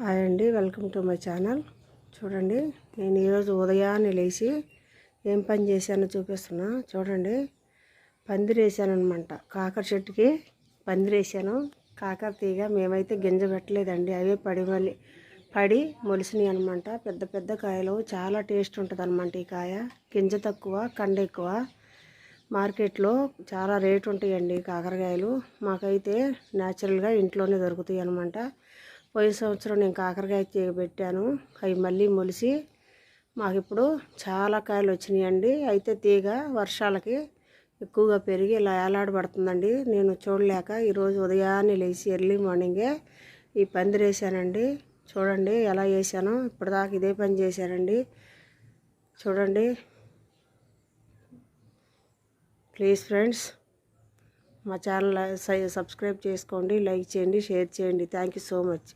Hi అండి, welcome to my channel. చూడండి, నేను ఈరోజు ఉదయాన్నే లేచి ఏం పని చేశానో చూపిస్తున్నా. చూడండి, పందిరేసాను అనమాట. కాకర చెట్టుకి పందిరేసాను. కాకర తీగ మేమైతే గింజ పెట్టలేదండి, అవే పడి మొలిసినాయి అనమాట. పెద్ద పెద్ద కాయలు, చాలా టేస్ట్ ఉంటుంది అనమాట. ఈ కాయ గింజ తక్కువ, కండ ఎక్కువ. మార్కెట్లో చాలా రేటు ఉంటాయండి కాకరకాయలు. మాకైతే న్యాచురల్గా ఇంట్లోనే దొరుకుతాయి అనమాట. పోయిన సంవత్సరం నేను కాకరకాయ తీగ పెట్టాను, అవి మళ్ళీ మొలిసి మాకు ఇప్పుడు చాలా కాయలు వచ్చినాయండి. అయితే తీగ వర్షాలకి ఎక్కువగా పెరిగి ఇలా ఏలాడబడుతుందండి. నేను చూడలేక ఈరోజు ఉదయాన్నే లేచి ఎర్లీ మార్నింగే ఈ పందిరేసానండి. చూడండి ఎలా చేశానో. ఇప్పటిదాకా ఇదే పని చేశానండి. చూడండి, ప్లీజ్ ఫ్రెండ్స్, మా ఛానల్ సబ్స్క్రైబ్ చేసుకోండి, లైక్ చేయండి, షేర్ చేయండి. Thank you so much.